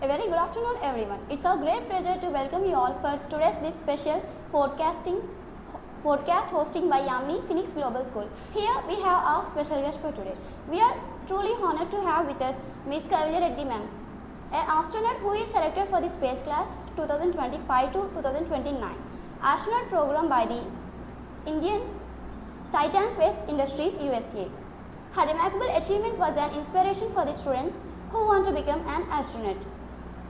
A very good afternoon, everyone. It's our great pleasure to welcome you all for today's this special podcast hosting by Yamini Phoenix Global School. Here we have our special guest for today. We are truly honored to have with us Miss Kaivalya Reddy ma'am, an astronaut who is selected for the space class 2025 to 2029 Astronaut Program by the Indian Titan Space Industries USA. Her remarkable achievement was an inspiration for the students who want to become an astronaut.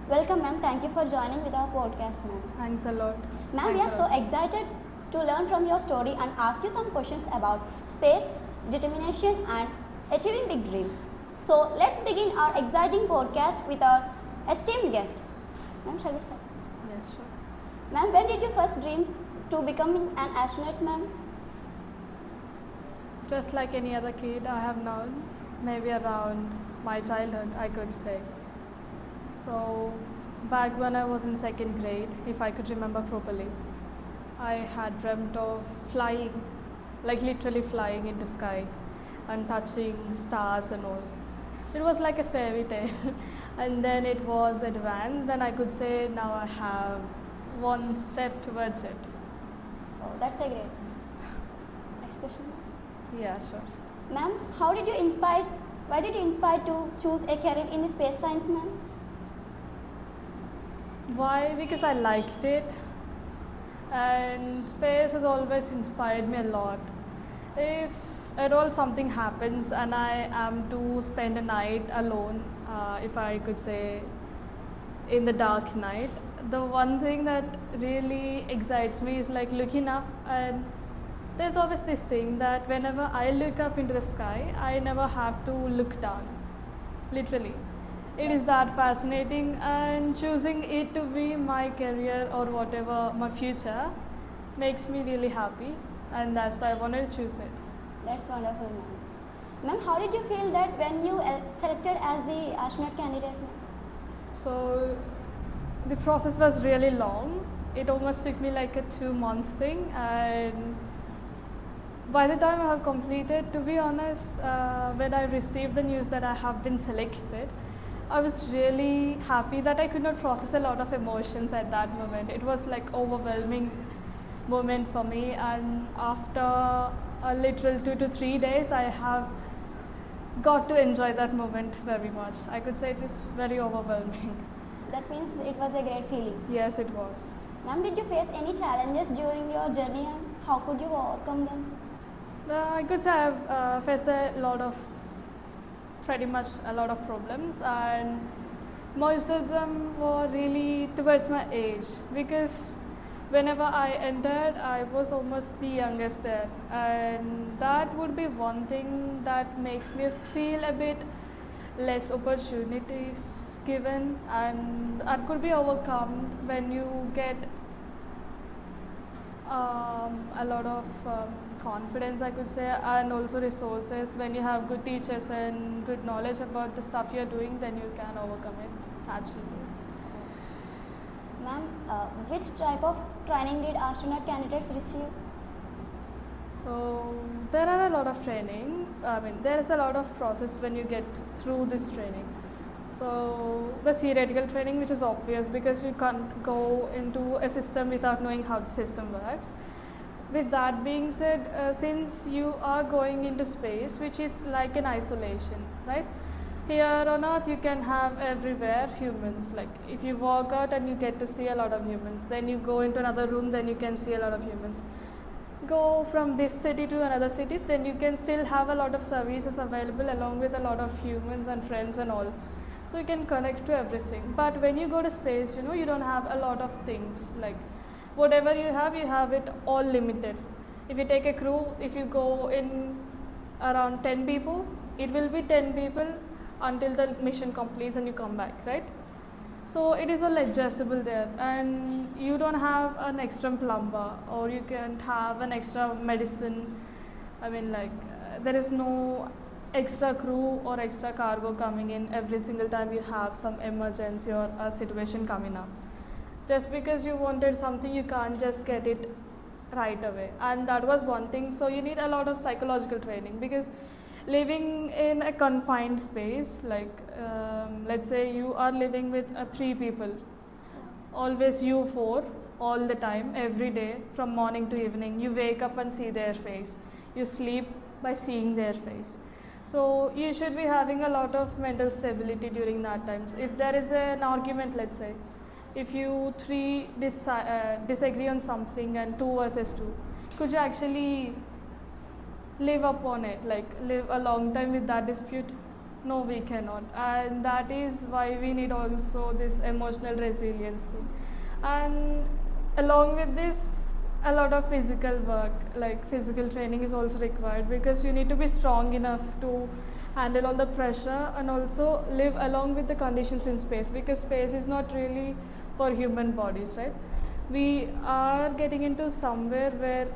Welcome ma'am, thank you for joining with our podcast ma'am. Thanks a lot. Ma'am, we are so excited to learn from your story and ask you some questions about space, determination and achieving big dreams. So let's begin our exciting podcast with our esteemed guest. Ma'am, shall we start? Yes, sure. Ma'am, when did you first dream to becoming an astronaut ma'am? Just like any other kid I have known, maybe around my childhood, I could say. So, back when I was in second grade, if I could remember properly, I had dreamt of flying, like literally flying in the sky and touching stars and all. It was like a fairy tale. And then it was advanced, and I could say now I have one step towards it. Oh, that's a great. Next question. Yeah, sure. Ma'am, why did you inspire to choose a career in space science ma'am? Why? Because I liked it, and space has always inspired me a lot. If at all something happens and I am to spend a night alone, if I could say in the dark night, the one thing that really excites me is like looking up, and there's always this thing that whenever I look up into the sky, I never have to look down, literally. It is that fascinating, and choosing it to be my career or whatever my future makes me really happy, and that's why I wanted to choose it. That's wonderful ma'am. Ma'am, how did you feel that when you selected as the astronaut candidate ma'am? So the process was really long. It almost took me like a 2 months thing, and by the time I have completed, to be honest, when I received the news that I have been selected, I was really happy that I could not process a lot of emotions at that moment. It was like overwhelming moment for me, and after a literal 2 to 3 days, I have got to enjoy that moment very much. I could say it is very overwhelming. That means it was a great feeling. Yes, it was. Ma'am, did you face any challenges during your journey and how could you overcome them? I could say I have faced pretty much a lot of problems, and most of them were really towards my age, because whenever I entered, I was almost the youngest there, and that would be one thing that makes me feel a bit less opportunities given, and that could be overcome when you get a lot of confidence, I could say, and also resources. When you have good teachers and good knowledge about the stuff you're doing, then you can overcome it naturally. Ma'am, which type of training did astronaut candidates receive? So there are a lot of training. I mean, there is a lot of process when you get through this training. So the theoretical training, which is obvious because you can't go into a system without knowing how the system works. With that being said, since you are going into space, which is like an isolation, right? Here on Earth, you can have everywhere humans. Like if you walk out and you get to see a lot of humans, then you go into another room, then you can see a lot of humans. Go from this city to another city, then you can still have a lot of services available along with a lot of humans and friends and all. So you can connect to everything. But when you go to space, you don't have a lot of things. Like whatever you have it all limited. If you take a crew, if you go in around 10 people, it will be 10 people until the mission completes and you come back, right? So it is all adjustable there, and you don't have an extra plumber, or you can't have an extra medicine. I mean, like there is no extra crew or extra cargo coming in every single time you have some emergency or a situation coming up. Just because you wanted something, you can't just get it right away, and that was one thing. So you need a lot of psychological training, because living in a confined space, like let's say you are living with 3 people, always you 4, all the time, every day, from morning to evening. You wake up and see their face. You sleep by seeing their face. So you should be having a lot of mental stability during that times. If there is an argument, let's say, if you 3 disagree on something and 2 versus 2, could you actually live upon it, like live a long time with that dispute? No, we cannot. And that is why we need also this emotional resilience thing. And along with this, a lot of physical work, like physical training is also required, because you need to be strong enough to handle all the pressure and also live along with the conditions in space, because space is not really for human bodies, right? We are getting into somewhere where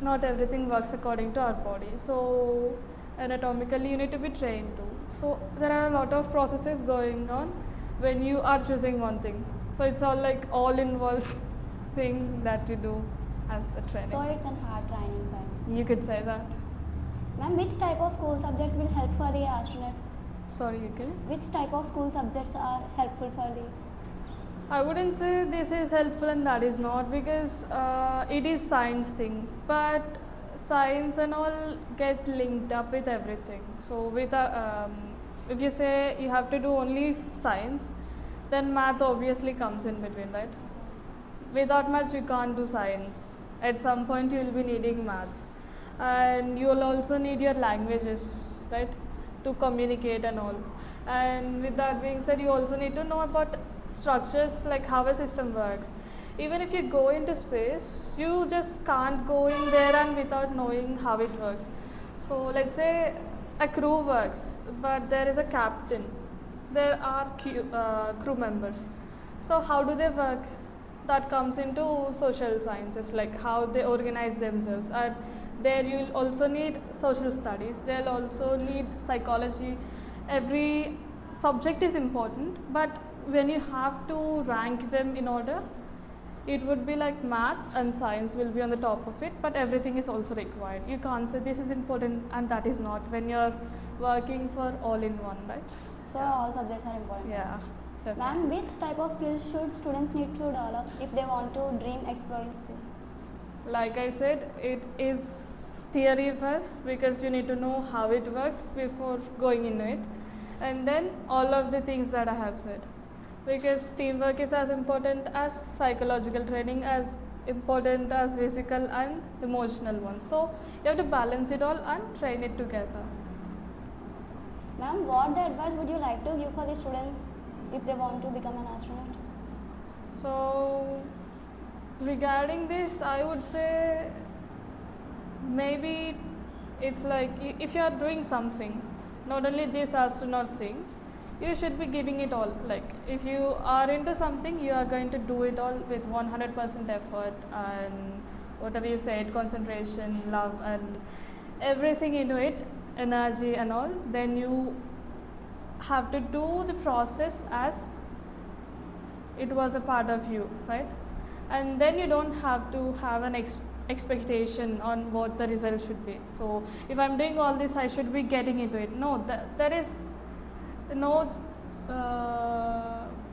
not everything works according to our body. So anatomically you need to be trained too. So there are a lot of processes going on when you are choosing one thing. So it's all like all involved thing that you do as a training. So it's a hard training kind. You could say that. Ma'am, which type of school subjects will help for the astronauts? Sorry, you can? Which type of school subjects are helpful for the? I wouldn't say this is helpful and that is not, because it is science thing, but science and all get linked up with everything. So with if you say you have to do only science, then math obviously comes in between, right? Without maths you can't do science. At some point you will be needing maths, and you will also need your languages, right, to communicate and all. And with that being said, you also need to know about structures, like how a system works. Even if you go into space, you just can't go in there and without knowing how it works. So let's say a crew works, but there is a captain, there are crew members. So how do they work? That comes into social sciences, like how they organize themselves. And there you'll also need social studies, they'll also need psychology. Every subject is important, but when you have to rank them in order, it would be like maths and science will be on the top of it, but everything is also required. You can't say this is important and that is not, when you're working for all in one, right? So all subjects are important. Yeah, definitely. Ma'am, which type of skills should students need to develop if they want to dream exploring space? Like I said, it is theory first, because you need to know how it works before going into it, and then all of the things that I have said, because teamwork is as important as psychological training, as important as physical and emotional ones. So you have to balance it all and train it together. Ma'am, what advice would you like to give for the students if they want to become an astronaut? So regarding this, I would say maybe it's like if you are doing something, not only this astronaut thing, you should be giving it all. Like if you are into something, you are going to do it all with 100% effort and whatever you said, concentration, love and everything into it, energy and all. Then you have to do the process as it was a part of you, right? And then you don't have to have an expectation on what the result should be. So if I'm doing all this, I should be getting into it. No, there is no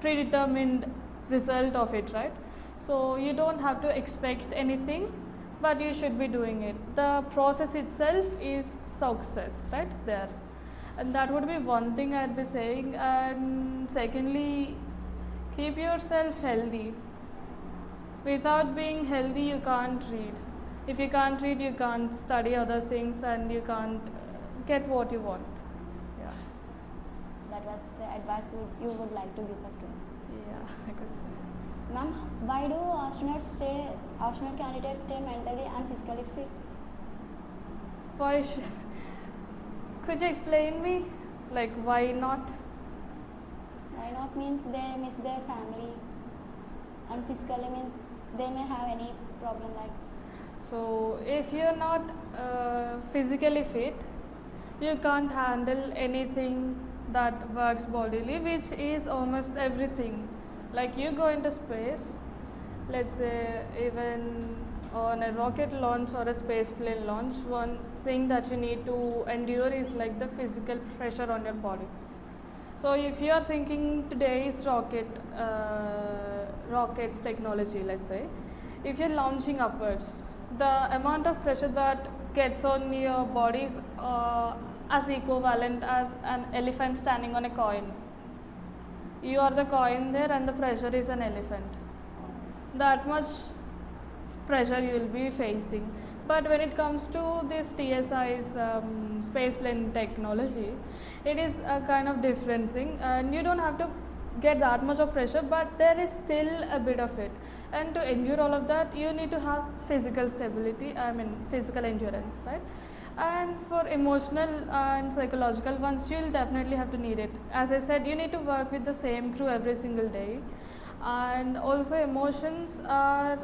predetermined result of it, right? So you don't have to expect anything, but you should be doing it. The process itself is success, right there. And that would be one thing I'd be saying. And secondly, keep yourself healthy. Without being healthy, you can't read. If you can't read, you can't study other things and you can't get what you want. Yeah. That was the advice you would like to give for students. Yeah, I could say. Ma'am, why do astronaut candidates stay mentally and physically fit? Why could you explain me? Like why not? Why not means they miss their family, and physically means they may have any problem like. So if you're not physically fit, you can't handle anything that works bodily, which is almost everything. Like you go into space, let's say even on a rocket launch or a space plane launch, one thing that you need to endure is like the physical pressure on your body. So if you are thinking today's rockets technology, let's say, if you're launching upwards, the amount of pressure that gets on your body is as equivalent as an elephant standing on a coin. You are the coin there and the pressure is an elephant. That much pressure you will be facing. But when it comes to this TSI's space plane technology, it is a kind of different thing, and you don't have to get that much of pressure, but there is still a bit of it. And to endure all of that, you need to have physical stability, physical endurance, right? And for emotional and psychological ones, you'll definitely have to need it. As I said, you need to work with the same crew every single day, and also emotions are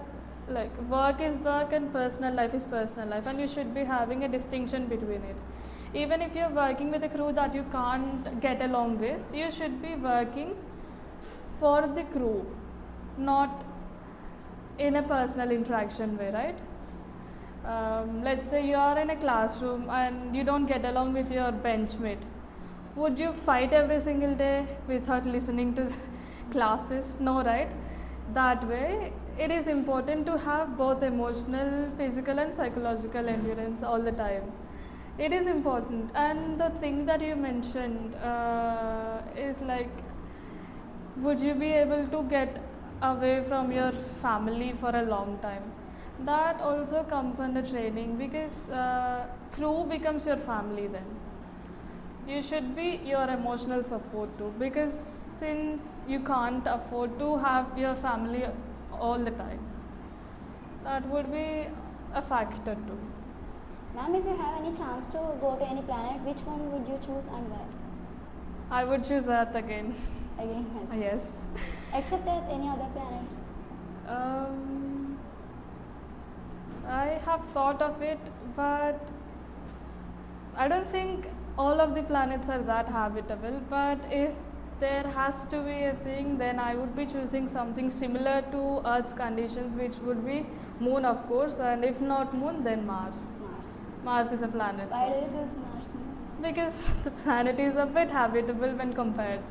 like work is work and personal life is personal life, and you should be having a distinction between it. Even if you're working with a crew that you can't get along with, you should be working for the crew, not in a personal interaction way, right? Let's say you are in a classroom and you don't get along with your benchmate. Would you fight every single day without listening to classes? No, right? That way, it is important to have both emotional, physical and psychological endurance all the time. It is important. And the thing that you mentioned is like, would you be able to get away from your family for a long time? That also comes under training, because crew becomes your family then. You should be your emotional support too, because since you can't afford to have your family all the time, that would be a factor too. Ma'am, if you have any chance to go to any planet, which one would you choose and why? I would choose Earth again. Again, Yes. except Earth, any other planet? I have thought of it, but I don't think all of the planets are that habitable. But if there has to be a thing, then I would be choosing something similar to Earth's conditions, which would be Moon, of course, and if not Moon, then Mars. Mars is a planet. Why do you choose Mars? Because the planet is a bit habitable when compared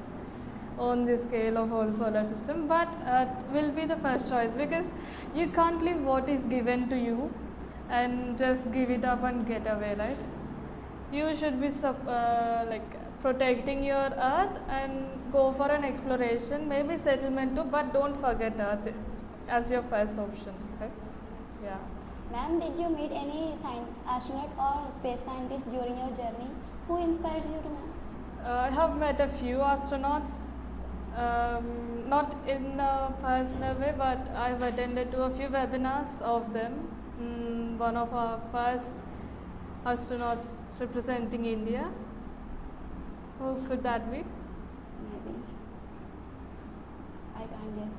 on the scale of whole solar system, but Earth will be the first choice, because you can't leave what is given to you and just give it up and get away, right? You should be protecting your Earth and go for an exploration, maybe settlement too, but don't forget Earth as your first option, right? Yeah. Ma'am, did you meet any astronaut or space scientist during your journey? Who inspires you to, ma'am? I have met a few astronauts, not in a personal way, but I've attended to a few webinars of them. One of our first astronauts representing India. Who could that be? Maybe. I can't guess.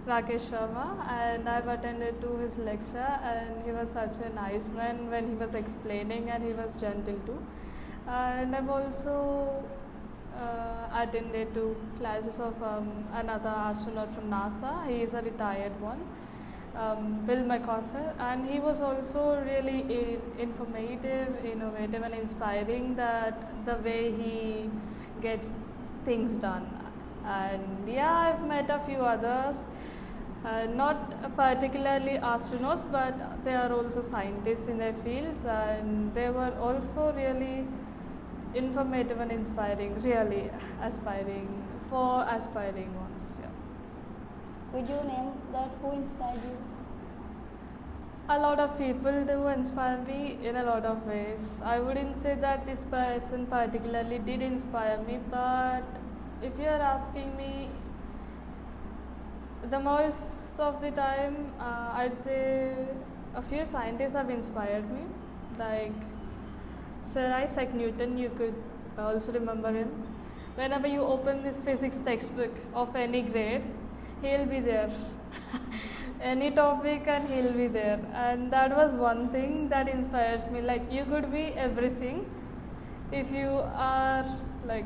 Rakesh Sharma, and I've attended to his lecture, and he was such a nice man when he was explaining, and he was gentle too. And I've also attended to classes of another astronaut from NASA. He is a retired one, Bill MacArthur, and he was also really informative, innovative and inspiring, that the way he gets things done. And yeah, I've met a few others, not particularly astronauts, but they are also scientists in their fields, and they were also really informative and inspiring, really aspiring ones. Yeah. Would you name that who inspired you? A lot of people do inspire me in a lot of ways. I wouldn't say that this person particularly did inspire me, but if you are asking me, the most of the time, I'd say a few scientists have inspired me, like Sir Isaac Newton. You could also remember him. Whenever you open this physics textbook of any grade, he'll be there. Any topic and he'll be there, and that was one thing that inspires me. Like, you could be everything if you are like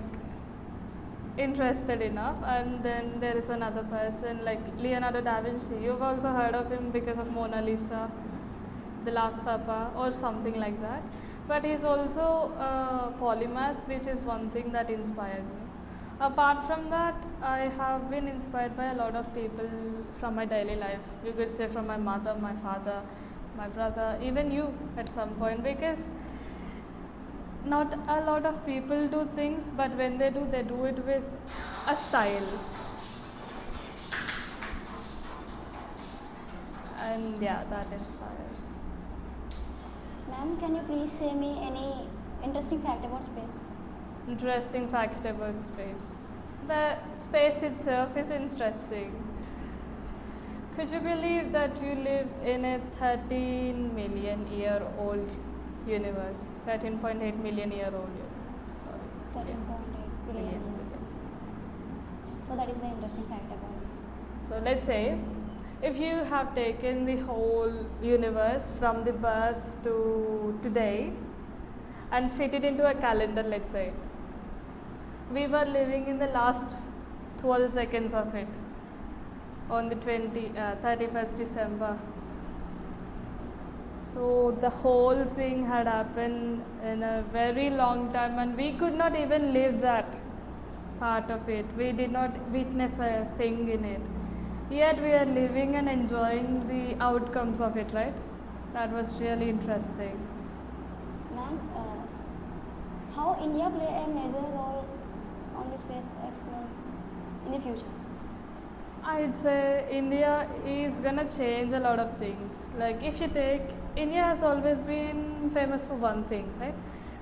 interested enough. And then there is another person like Leonardo da Vinci. You've also heard of him because of Mona Lisa. The Last Supper or something like that. But he's also a polymath, which is one thing that inspired me. Apart from that, I have been inspired by a lot of people from my daily life. You could say from my mother, my father, my brother, even you at some point, because not a lot of people do things, but when they do it with a style. And yeah, that inspires. Ma'am, can you please say me any interesting fact about space? Interesting fact about space. The space itself is interesting. Could you believe that you live in a 13 million year old universe? 13.8 million year old universe. Sorry. 13.8 billion Billion. years. So that is the interesting fact about this. So let's say if you have taken the whole universe from the birth to today and fit it into a calendar, let's say, we were living in the last 12 seconds of it on the 31st December. So the whole thing had happened in a very long time, and we could not even live that part of it. We did not witness a thing in it. Yet we are living and enjoying the outcomes of it, right? That was really interesting. Ma'am, how India play a major role on the space exploration in the future? I'd say India is gonna change a lot of things. Like if you take, India has always been famous for one thing, right?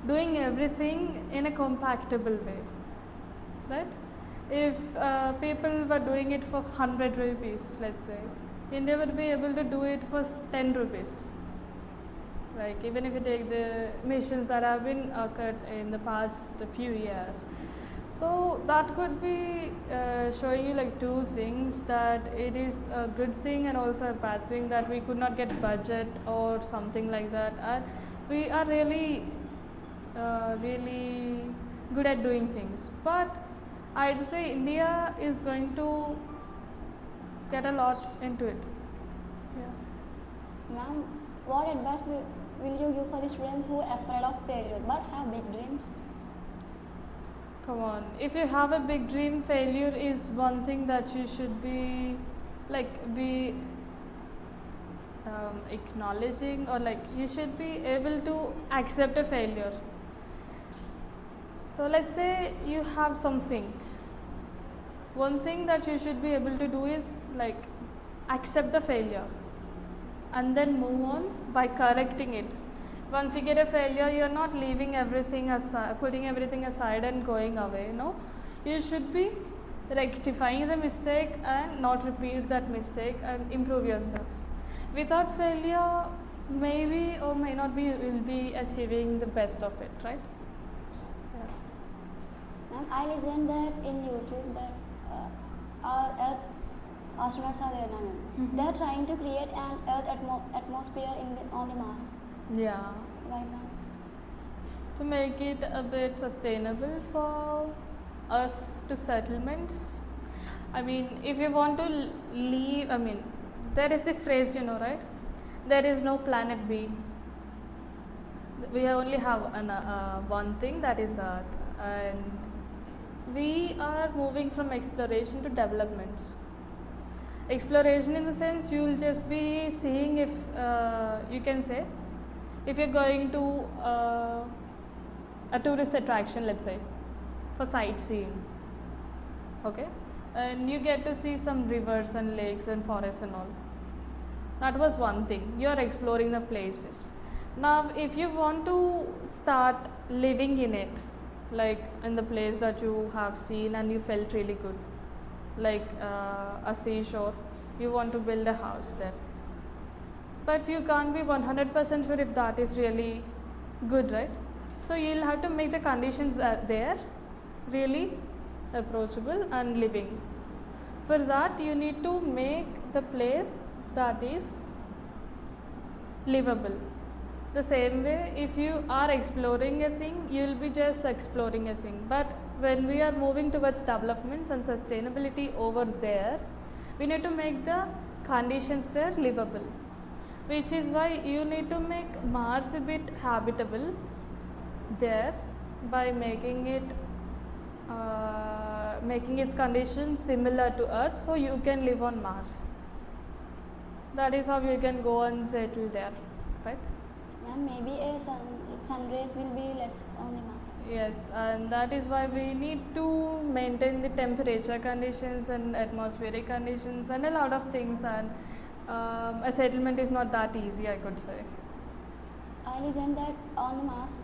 Doing everything in a compactable way, right? If people were doing it for 100 rupees, let's say, India would be able to do it for 10 rupees. Like even if you take the missions that have been occurred in the past few years. So that could be showing you like two things, that it is a good thing and also a bad thing, that we could not get budget or something like that, and we are really really good at doing things. But I'd say India is going to get a lot into it. Yeah. Ma'am, what advice will you give for the students who are afraid of failure but have big dreams? Come on, if you have a big dream, failure is one thing that you should be acknowledging, or like you should be able to accept a failure. So let's say you have something. One thing that you should be able to do is like accept the failure and then move on by correcting it. Once you get a failure, you are not leaving everything aside, putting everything aside and going away. No, you should be rectifying the mistake and not repeat that mistake and improve yourself. Without failure, maybe or may not be, you will be achieving the best of it, right? Yeah. Ma'am, I listened that in YouTube that our Earth astronauts are there now. Mhm. They are trying to create an Earth atmosphere on the Mars. Yeah. Why not? To make it a bit sustainable for Earth to settlements. I mean, if you want to leave, I mean, there is this phrase, you know, right? There is no planet B. We only have one thing, that is Earth, and we are moving from exploration to development. Exploration in the sense you will just be seeing, if you can say, if you're going to a tourist attraction, let's say, for sightseeing, okay, and you get to see some rivers and lakes and forests and all. That was one thing, you are exploring the places. Now if you want to start living in it, like in the place that you have seen and you felt really good, like a seashore, you want to build a house there, but you can't be 100% sure if that is really good, right? So you'll have to make the conditions there really approachable and living. For that you need to make the place that is livable. The same way, if you are exploring a thing, you will be just exploring a thing, but when we are moving towards developments and sustainability over there, we need to make the conditions there livable. which is why you need to make Mars a bit habitable there by making its conditions similar to Earth, so you can live on Mars. That is how you can go and settle there, right? Ma'am, maybe a sun rays will be less on the Mars. Yes, and that is why we need to maintain the temperature conditions and atmospheric conditions and a lot of things, and a settlement is not that easy, I could say. I listened that on the Mars,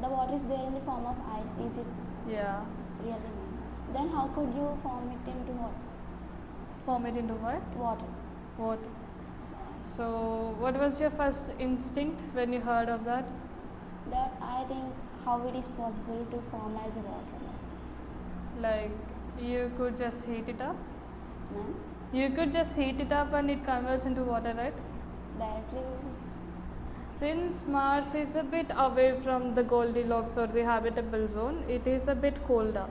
the water is there in the form of ice. Is it Yeah. really, ma'am? Then how could you form it into what? Form it into what? Water. What? So, what was your first instinct when you heard of that? That I think how it is possible to form as a water, ma'am. Like, you could just heat it up? Ma'am, You could just heat it up and it converts into water, right? directly we will. Since Mars is a bit away from the Goldilocks or the habitable zone, it is a bit colder.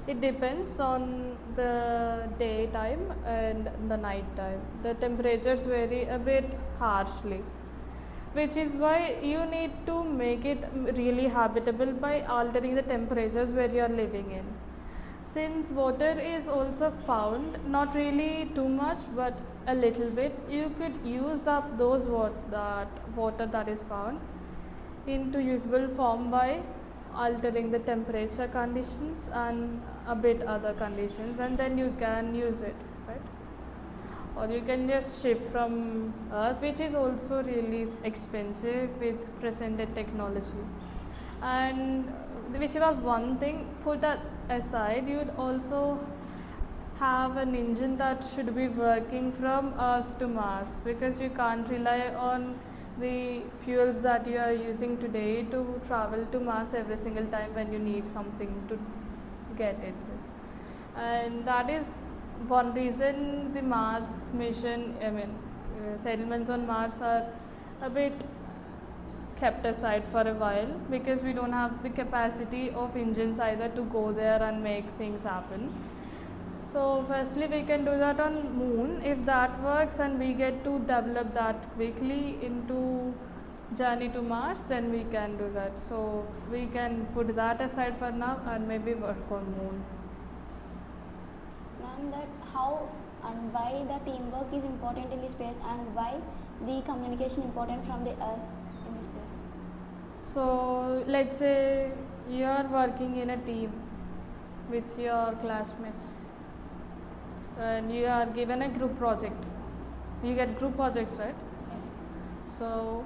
It depends on the daytime and the night time. The temperatures vary a bit harshly, which is why you need to make it really habitable by altering the temperatures where you are living in. Since water is also found, not really too much but a little bit, you could use up that water that is found into usable form by altering the temperature conditions and a bit other conditions, and then you can use it, right? Or you can just ship from Earth, which is also really expensive with present day technology. And which was one thing, put that aside, you'd also have an engine that should be working from Earth to Mars, because you can't rely on the fuels that you are using today to travel to Mars every single time when you need something to get it with. And that is one reason the Mars mission, settlements on Mars are a bit kept aside for a while, because we don't have the capacity of engines either to go there and make things happen. So firstly we can do that on Moon. If that works and we get to develop that quickly into journey to Mars, then we can do that. So we can put that aside for now and maybe work on Moon. Ma'am, that how and why the teamwork is important in the space, and why the communication important from the Earth in the space. So let's say you are working in a team with your classmates and you are given a group project. You get group projects, right? Yes. So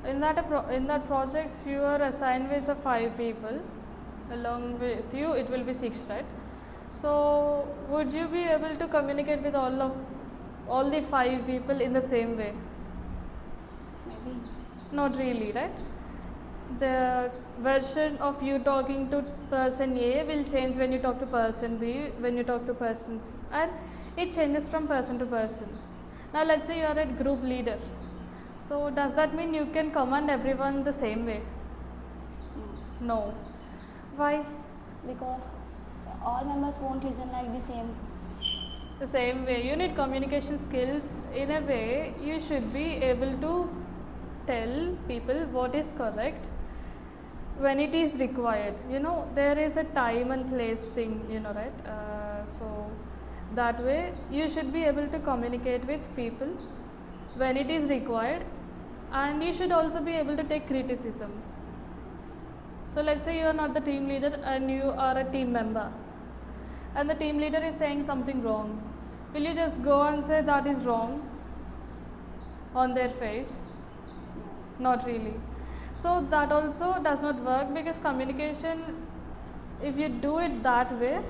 in that project you are assigned with 5 people. Along with you it will be 6, right? So would you be able to communicate with all the 5 people in the same way? Maybe. Not really, right? The version of you talking to person A will change when you talk to person B, when you talk to person C, and it changes from person to person. Now let's say you are a group leader. So does that mean you can command everyone the same way? No. No. Why? Because all members won't listen like the same. The same way. You need communication skills. In a way, you should be able to tell people what is correct when it is required. There is a time and place thing, right? So that way you should be able to communicate with people when it is required, and you should also be able to take criticism. So let's say you are not the team leader and you are a team member, and the team leader is saying something wrong. Will you just go and say that is wrong on their face? Not really. So that also does not work, because communication, if you do it that way,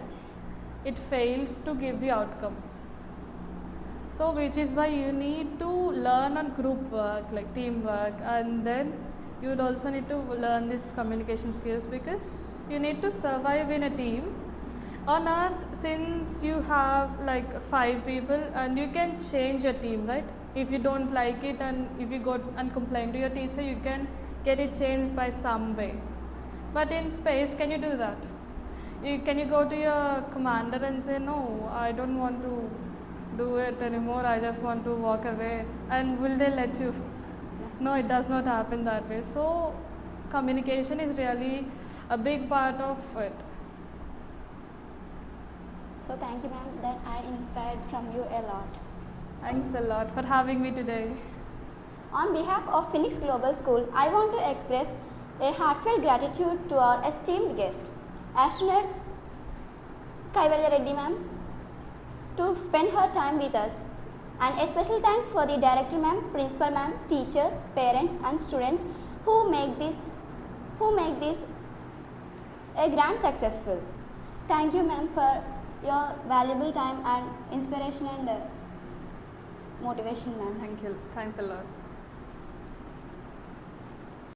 it fails to give the outcome. So which is why you need to learn on group work, like teamwork, and then you would also need to learn these communication skills, because you need to survive in a team. On Earth, since you have like 5 people and you can change your team, right? If you don't like it and if you go and complain to your teacher, you can get it changed by some way. But in space, can you do that? Can you go to your commander and say, no, I don't want to do it anymore, I just want to walk away. And will they let you? No, it does not happen that way. So communication is really a big part of it. So thank you, ma'am, that I inspired from you a lot. Thanks a lot for having me today. On behalf of Phoenix Global School, I want to express a heartfelt gratitude to our esteemed guest, Astronaut Kaivalya Reddy ma'am, to spend her time with us. And a special thanks for the director ma'am, principal ma'am, teachers, parents and students who make this a grand successful. Thank you, ma'am, for your valuable time and inspiration and motivation, ma'am. Thank you. Thanks a lot.